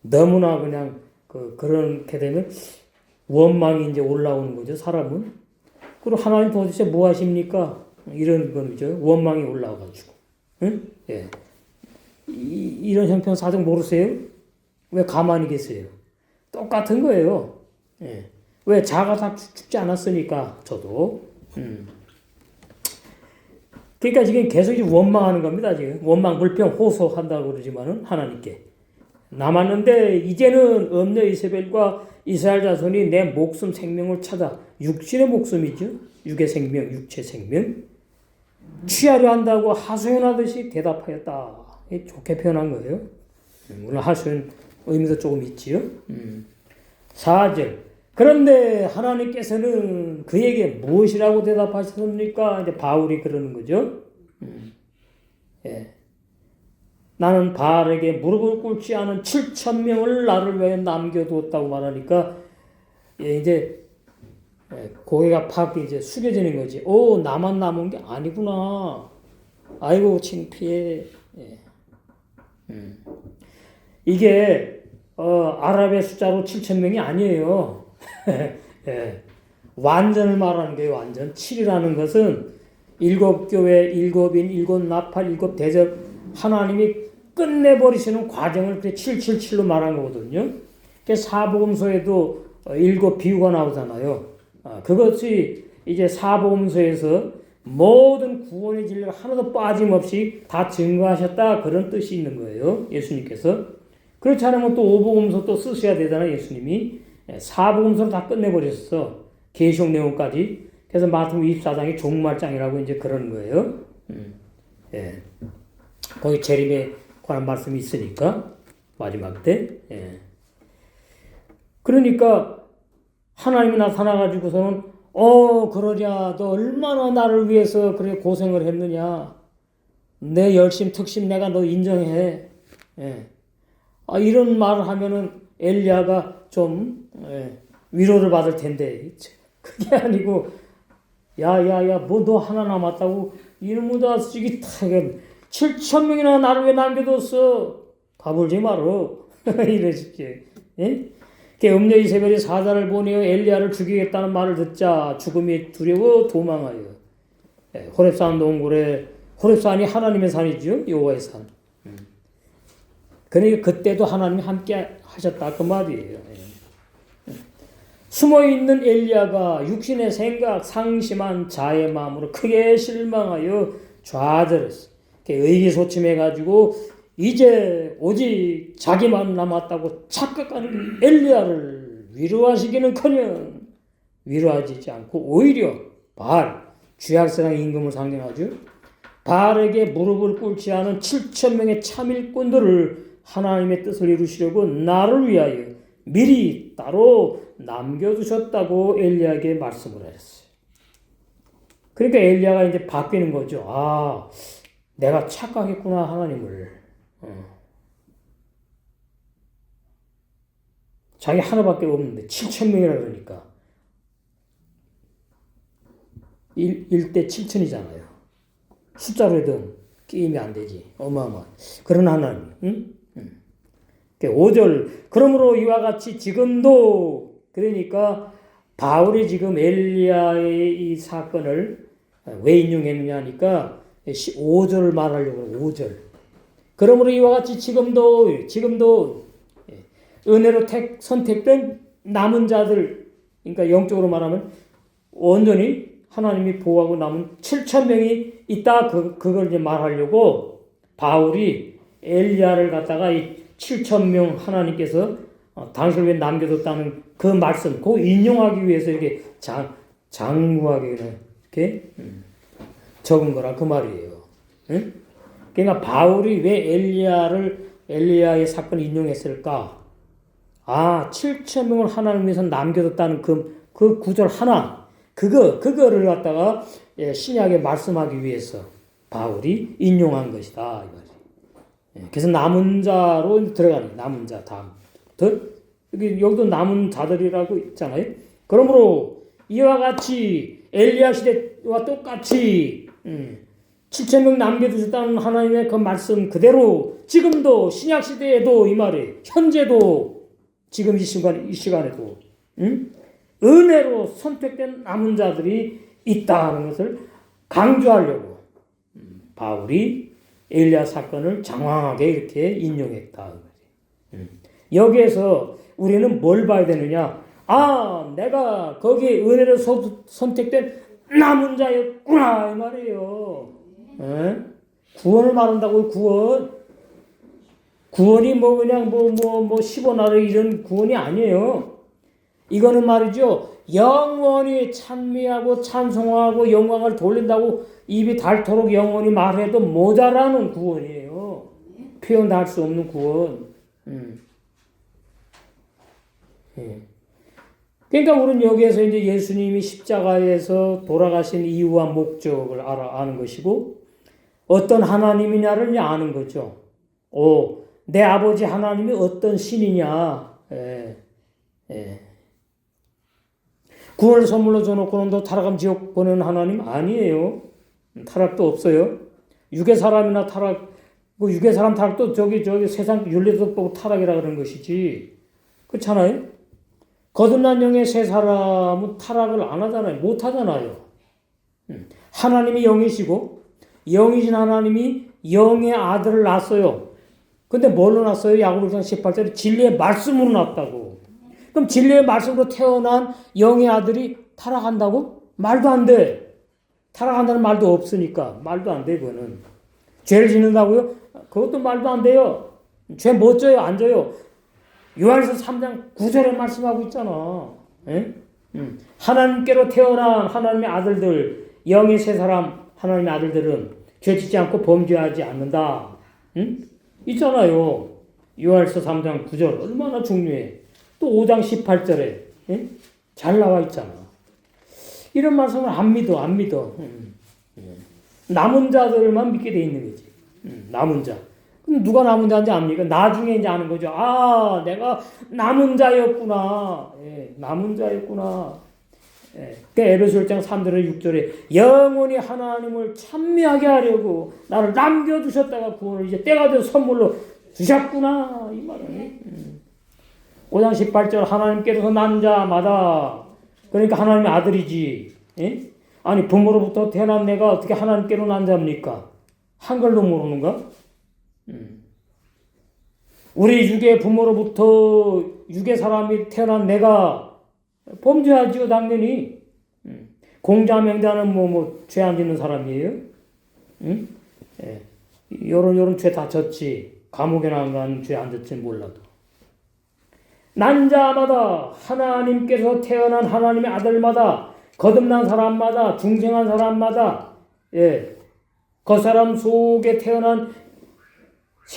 Speaker 1: 너무나 그냥 그렇게 되면 원망이 이제 올라오는 거죠, 사람은. 그리고 하나님 도대체 뭐 하십니까? 이런 거죠. 원망이 올라와가지고. 이런 형편 사정 모르세요? 왜 가만히 계세요? 똑같은 거예요. 왜 자가 다 죽지 않았으니까, 저도. 그러니까 지금 계속 원망하는 겁니다, 지금. 원망, 불평, 호소한다고 그러지만은 하나님께. 남았는데 이제는 엄녀 이세벨과 이스라엘 자손이 내 목숨 생명을 찾아 육신의 목숨이죠. 육의 생명, 육체 생명 취하려 한다고 하소연하듯이 대답하였다. 좋게 표현한 거예요. 물론 하소연 의미도 조금 있지요. 4절 그런데 하나님께서는 그에게 무엇이라고 대답하셨습니까? 이제 바울이 그러는 거죠. 나는 바알에게 무릎을 꿇지 않은 7,000명을 나를 위해 남겨두었다고 말하니까 이제 고개가 팍 이제 숙여지는 거지. 나만 남은 게 아니구나. 아이고 창피해. 이게 아랍의 숫자로 7,000명이 아니에요. 완전을 말하는 거예요. 완전. 7이라는 것은 7교회, 7인, 7나팔, 7대접 하나님이 끝내버리시는 과정을 777로 말한 거거든요. 사복음서에도 7 비유가 나오잖아요. 그것이 이제 사복음서에서 모든 구원의 진리를 하나도 빠짐없이 다 증거하셨다 그런 뜻이 있는 거예요. 예수님께서. 그렇지 않으면 또 오복음서 또 쓰셔야 되잖아요. 예수님이. 사복음서를 다 끝내버렸어. 계시록 내용까지. 그래서 마태복음 24장이 종말장이라고 이제 그러는 거예요. 거기 재림에 관한 말씀이 있으니까 마지막 때. 그러니까 하나님이 나타나가지고서는 그러냐 너 얼마나 나를 위해서 그렇게 고생을 했느냐 내 열심 특심 내가 너 인정해. 이런 말을 하면은 엘리야가 좀 위로를 받을 텐데 그게 아니고 야야야 뭐 너 하나 남았다고 이놈보다 쓰기 타게 7,000명이나 나를 왜 남겨뒀어? 가불지 말어. 이러시지. 엄녀 이세벨이 사자를 보내어 엘리야를 죽이겠다는 말을 듣자 죽음이 두려워 도망하여 호렙산 동굴에 호렙산이 하나님의 산이죠. 여호와의 산. 그러니까 그때도 하나님이 함께 하셨다 그 말이에요. 숨어있는 엘리야가 육신의 생각 상심한 자의 마음으로 크게 실망하여 좌절했어. 의기소침해가지고 이제 오직 자기만 남았다고 착각하는 엘리야를 위로하시기는커녕 위로하지 않고 오히려 쥐약세상 임금을 상징하죠. 바알에게 무릎을 꿇지 않은 7천 명의 참일꾼들을 하나님의 뜻을 이루시려고 나를 위하여 미리 따로 남겨두셨다고 엘리야에게 말씀을 했어요. 그러니까 엘리야가 이제 바뀌는 거죠. 내가 착각했구나 하나님을. 자기 하나밖에 없는데 7천 명이라 그러니까 1대 7천이잖아요. 숫자로 해도 게임이 안 되지. 어마어마한 그런 하나님. 응? 5절 그러므로 이와 같이 지금도 그러니까 바울이 지금 엘리야의 이 사건을 왜 인용했느냐 하니까 5절을 말하려고 해요. 5절 그러므로 이와 같이 지금도 은혜로 선택된 남은 자들 그러니까 영적으로 말하면 온전히 하나님이 보호하고 남은 7천 명이 있다. 그걸 이제 말하려고 바울이 엘리야를 갖다가 이 7천 명 하나님께서 당신을 왜 남겨뒀다는 그 말씀, 그거 인용하기 위해서 이렇게 장구하게 이렇게 적은 거라 그 말이에요. 응? 그러니까 바울이 왜 엘리야의 사건을 인용했을까? 7천 명을 하나님 위해서 남겨뒀다는 그 구절 하나. 그거를 갖다가 신약에 말씀하기 위해서 바울이 인용한 것이다. 이 말이에요. 그래서 남은 자로 들어가는 남은 자 다음부터 여기도 남은 자들이라고 있잖아요. 그러므로 이와 같이 엘리야 시대와 똑같이 7천 명 남겨두셨다는 하나님의 그 말씀 그대로 지금도 신약 시대에도 이 말이에요. 현재도 지금 이 시간에도 은혜로 선택된 남은 자들이 있다는 것을 강조하려고 바울이 엘리야 사건을 장황하게 이렇게 인용했다. 여기에서 우리는 뭘 봐야 되느냐? 내가 거기에 은혜로 선택된 남은 자였구나 이 말이에요. 구원을 말한다고요. 구원이 그냥 15나라 이런 구원이 아니에요. 이거는 말이죠. 영원히 찬미하고 찬송하고 영광을 돌린다고 입이 닳도록 영원히 말해도 모자라는 구원이에요. 표현할 수 없는 구원. 그러니까 우리는 여기에서 이제 예수님이 십자가에서 돌아가신 이유와 목적을 아는 것이고 어떤 하나님이냐를 아는 거죠. 내 아버지 하나님이 어떤 신이냐. 구원을 선물로 줘놓고는 너 타락하면 지옥 보내는 하나님 아니에요. 타락도 없어요. 육의 사람이나 육의 사람 타락도 저기 세상 윤리도 보고 타락이라 그러는 것이지. 그렇잖아요. 거듭난 영의 새 사람은 타락을 안 하잖아요. 못 하잖아요. 하나님이 영이시고 영이신 하나님이 영의 아들을 낳았어요. 근데 뭘로 낳았어요? 야고보서 18절에 진리의 말씀으로 낳았다고. 그럼 진리의 말씀으로 태어난 영의 아들이 타락한다고? 말도 안 돼. 타락한다는 말도 없으니까 말도 안 돼. 그거는 죄를 짓는다고요? 그것도 말도 안 돼요. 죄 못 져요? 안 져요? 요한에서 3장 9절에 말씀하고 있잖아. 하나님께로 태어난 하나님의 아들들, 영의 세 사람 하나님의 아들들은 죄 짓지 않고 범죄하지 않는다. 있잖아요. 요한에서 3장 9절 얼마나 중요해. 또 5장 18절에 잘 나와 있잖아. 이런 말씀을 안 믿어. 남은 자들만 믿게 돼 있는 거지. 남은 자. 그럼 누가 남은 자인지 압니까? 나중에 이제 아는 거죠. 내가 남은 자였구나. 남은 자였구나. 그러니까 에베소 1장 3절에 6절에 영원히 하나님을 찬미하게 하려고 나를 남겨두셨다가 구원을 이제 때가 돼서 선물로 주셨구나. 이 말은. 5장 18절 하나님께서 난 자마다 그러니까 하나님의 아들이지. 아니 부모로부터 태어난 내가 어떻게 하나님께로 난 자입니까? 한글도 모르는가? 우리 육의 부모로부터 육의 사람이 태어난 내가 범죄하지요 당연히. 공자명자는 죄 안 짓는 사람이에요? 요런 죄 다 졌지. 감옥에 나간 죄 안 졌지 몰라도. 난 자마다 하나님께서 태어난 하나님의 아들마다 거듭난 사람마다 중생한 사람마다 그 사람 속에 태어난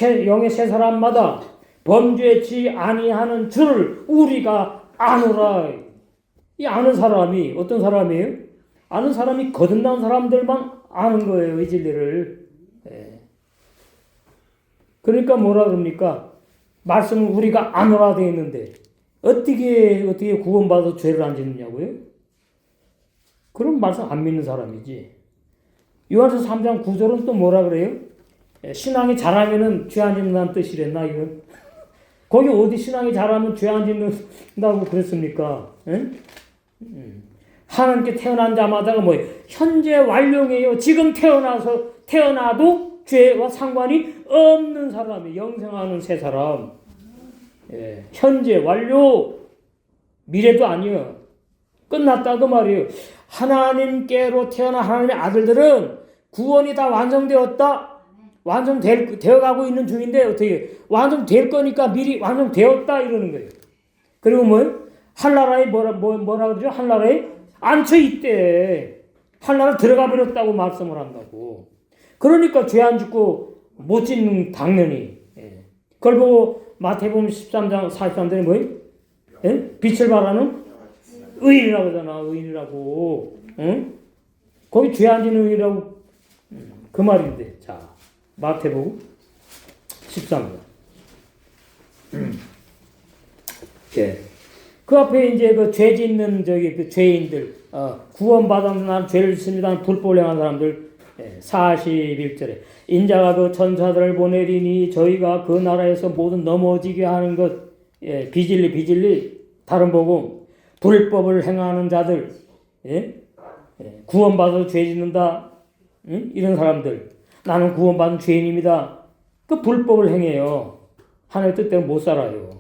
Speaker 1: 영의 새 사람마다 범죄치 아니하는 줄을 우리가 아노라. 이 아는 사람이 어떤 사람이에요? 아는 사람이 거듭난 사람들만 아는 거예요. 이 진리를. 그러니까 뭐라 그럽니까? 말씀을 우리가 아노라 되어 있는데 어떻게 구원받아 죄를 안 짓느냐고요? 그럼 말씀 안 믿는 사람이지. 요한서 3장 9절은 또 뭐라 그래요? 신앙이 잘하면은 죄 안 짓는다는 뜻이랬나 이건? 거기 어디 신앙이 잘하면 죄 안 짓는다고 그랬습니까? 하나님께 태어난 자마다가 뭐예요? 현재 완료예요. 지금 태어나도 죄와 상관이 없는 사람이 영생하는 새 사람. 현재 완료. 미래도 아니요. 끝났다 그 말이에요. 하나님께로 태어난 하나님의 아들들은 구원이 다 완성되었다. 완성되어가고 있는 중인데 어떻게 완성될 거니까 미리 완성되었다 이러는 거예요. 그리고 뭐예요? 한나라에 뭐라 그러죠? 한나라에 앉혀 있대. 한나라 들어가 버렸다고 말씀을 한다고. 그러니까 죄 안 짓고 못 짓는 당연히. 그걸 보고 마태복음 13장 43절에 뭐예요? 빛을 발하는 의인이라고 하잖아. 의인이라고. 거기 죄 안 짓는 의인이라고 그 말인데. 자, 마태복음 13장. 그 앞에 이제 그 죄 짓는 그 죄인들, 구원받은 날 죄를 짓습니다. 불법을 행한 사람들, 41절에 인자가 그 천사들을 보내리니 저희가 그 나라에서 모두 넘어지게 하는 것, 비질리 다른 복음, 불법을 행하는 자들, 구원받아서 죄 짓는다, 이런 사람들, 나는 구원받은 죄인입니다. 그 불법을 행해요. 하나님의 뜻대로 못 살아요.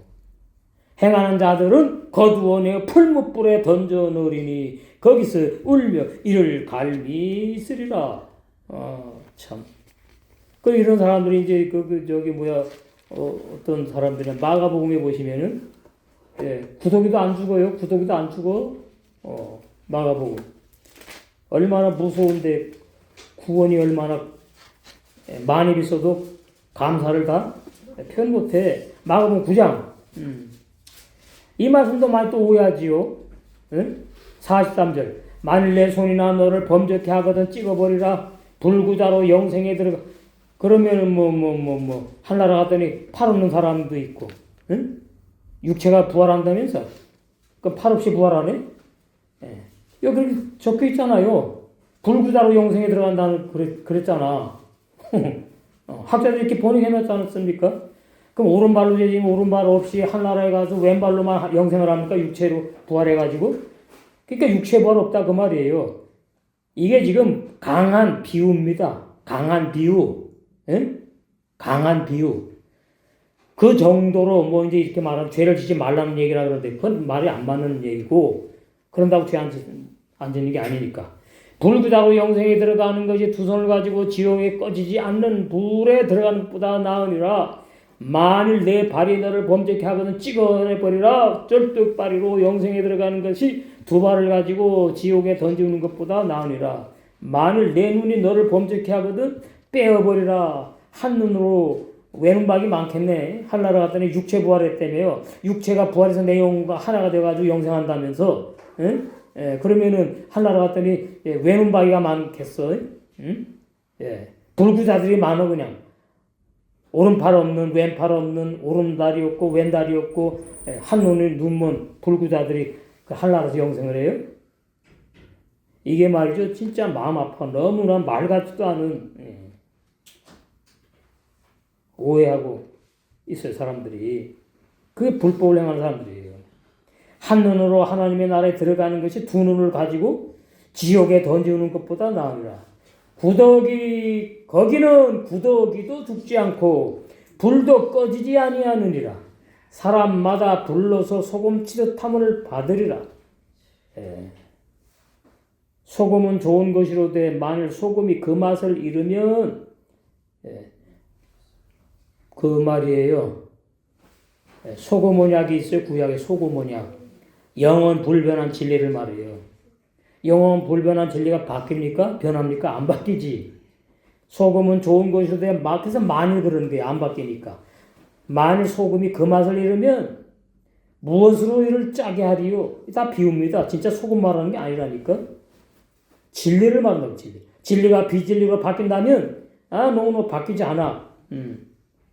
Speaker 1: 행하는 자들은 거두어내어 풀무불에 던져 넣으리니 거기서 울며 이를 갈미쓰리라. 참. 그 이런 사람들이 이제 어떤 사람들은 마가복음에 보시면은 구더기도 안 죽어요. 구더기도 안 죽어. 마가복음. 얼마나 무서운데 구원이 얼마나 많이 있어도 감사를 다 표현 못해. 마가복음 9장. 이 말씀도 많이 또 오해하지요. 43절. 만일 내 손이나 너를 범죄케 하거든 찍어버리라. 불구자로 영생에 들어가. 그러면은 한나라 갔더니 팔 없는 사람도 있고, 육체가 부활한다면서? 그럼 팔 없이 부활하네? 여기 적혀 있잖아요. 불구자로 영생에 들어간다는 그랬잖아. 학자들이 이렇게 번역해놨지 않았습니까? 그럼 오른발로 되지면 오른발 없이 한나라에 가서 왼발로만 영생을 합니까? 육체로 부활해가지고? 그러니까 육체 부활 없다 그 말이에요. 이게 지금 강한 비유입니다. 강한 비유. 강한 비유. 그 정도로 이제 이렇게 말하면 죄를 짓지 말라는 얘기라 그러는데 그건 말이 안 맞는 얘기고 그런다고 죄 안 짓는 게 아니니까. 불구자로 영생에 들어가는 것이 두 손을 가지고 지옥에 꺼지지 않는 불에 들어가는 것보다 나으니라. 만일 내 발이 너를 범죄케 하거든 찍어내버리라. 쩔뚝발이로 영생에 들어가는 것이 두 발을 가지고 지옥에 던지는 것보다 나으니라. 만일 내 눈이 너를 범죄케 하거든 빼어버리라. 한 눈으로 외눈박이 많겠네. 한나라 갔더니 육체 부활했다며요. 육체가 부활해서 내 영혼과 하나가 돼가지고 영생한다면서. 그러면은 한나라 갔더니 외눈박이가 많겠어. 불구자들이 많어 그냥. 오른팔 없는 왼팔 없는 오른다리 없고 왼다리 없고 한눈이 눈먼 불구자들이 그 한나라에서 영생을 해요. 이게 말이죠. 진짜 마음 아파. 너무나 말 같지도 않은 오해하고 있어요. 사람들이. 그게 불법을 행하는 사람들이에요. 한 눈으로 하나님의 나라에 들어가는 것이 두 눈을 가지고 지옥에 던지는 것보다 나으리라. 거기는 구더기도 죽지 않고 불도 꺼지지 아니하느니라. 사람마다 불러서 소금 치듯함을 받으리라. 소금은 좋은 것이로되 만일 소금이 그 맛을 잃으면 그 말이에요. 소금 언약이 있어요. 구약에 소금 언약. 영원 불변한 진리를 말해요. 영원 불변한 진리가 바뀝니까? 변합니까? 안 바뀌지. 소금은 좋은 것이도 그래서 만일 그러는 거예요. 안 바뀌니까. 만일 소금이 그 맛을 잃으면 무엇으로 이를 짜게 하리요? 다 비웁니다. 진짜 소금 말하는 게 아니라니까. 진리를 말한다고, 진리. 진리가 비진리로 바뀐다면, 너무 바뀌지 않아.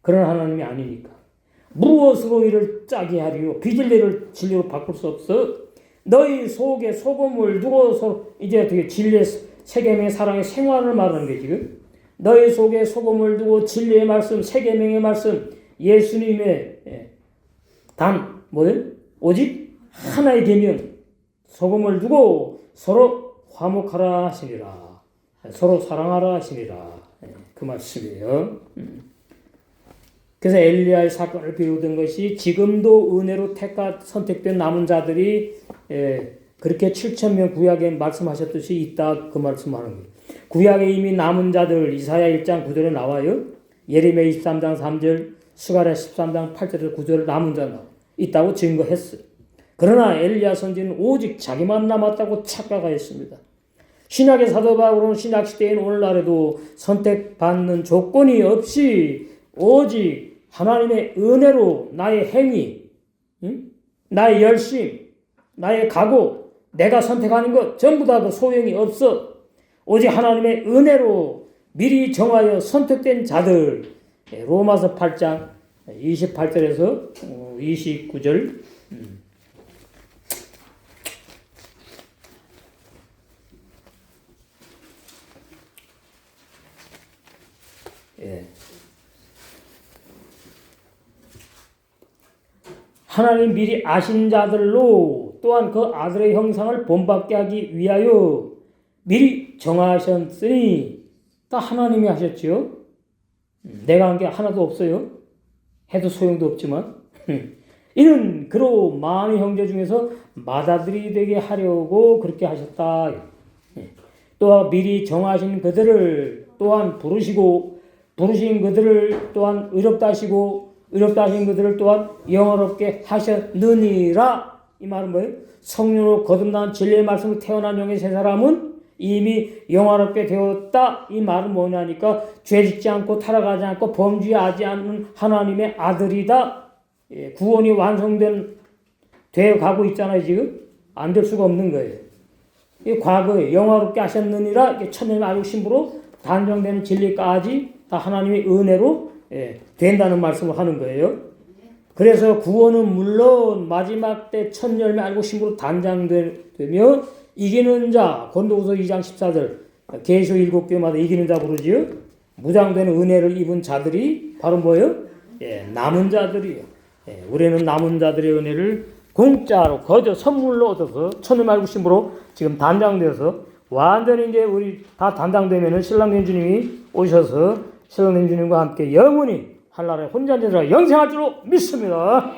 Speaker 1: 그런 하나님이 아니니까. 무엇으로 이를 짜게 하리요? 비진리를 진리로 바꿀 수 없어. 너희 속에 소금을 두고 이제 어떻게 진리의 세계명의 사랑의 생활을 말하는 게 지금. 너희 속에 소금을 두고 진리의 말씀, 세계명의 말씀, 예수님의 뭐예요? 오직 하나의 계명, 소금을 두고 서로 화목하라 하시니라. 서로 사랑하라 하시니라. 그 말씀이에요. 그래서 엘리야의 사건을 비롯한 것이 지금도 은혜로 선택된 남은 자들이 그렇게 7,000명 구약에 말씀하셨듯이 있다 그 말씀하는 거예요. 구약에 이미 남은 자들 이사야 1장 9절에 나와요. 예레미야 23장 3절, 스가랴 13장 8절에서 9절에 남은 자 있다고 증거했어요. 그러나 엘리야 선지는 오직 자기만 남았다고 착각하였습니다. 신약의 사도 바울은 신약 시대인 오늘날에도 선택받는 조건이 없이 오직 하나님의 은혜로 나의 행위, 나의 열심, 나의 각오, 내가 선택하는 것 전부 다 그 소용이 없어. 오직 하나님의 은혜로 미리 정하여 선택된 자들. 로마서 8장 28절에서 29절. 하나님 미리 아신 자들로 또한 그 아들의 형상을 본받게 하기 위하여 미리 정하셨으니 다 하나님이 하셨지요. 내가 한 게 하나도 없어요. 해도 소용도 없지만 이는 그로 많은 형제 중에서 맏아들이 되게 하려고 그렇게 하셨다. 또 미리 정하신 그들을 또한 부르신 그들을 또한 의롭다 하시고 의롭다 하신 그들을 또한 영화롭게 하셨느니라. 이 말은 뭐예요? 성령으로 거듭난 진리의 말씀으로 태어난 영의 세 사람은 이미 영화롭게 되었다. 이 말은 뭐냐니까 죄짓지 않고 타락하지 않고 범죄하지 않는 하나님의 아들이다. 구원이 되어 가고 있잖아요. 지금 안 될 수가 없는 거예요. 이 과거에 영화롭게 하셨느니라 천년의 알고 신부로 단정되는 진리까지 다 하나님의 은혜로 된다는 말씀을 하는 거예요. 그래서 구원은 물론 마지막 때 첫 열매 알고 신부로 단장되며 이기는 자, 고린도후서 2장 14절 계시록 7교마다 이기는 자 부르지요. 무장되는 은혜를 입은 자들이 바로 뭐예요? 남은 자들이요. 우리는 남은 자들의 은혜를 공짜로 거저 선물로 얻어서 첫 열매 알고 신부로 지금 단장되어서 완전히 이제 우리 다 단장되면은 신랑 예수님이 오셔서 신랑 예수님과 함께 영원히 한나라에 혼자 되라 영생할 줄로 믿습니다.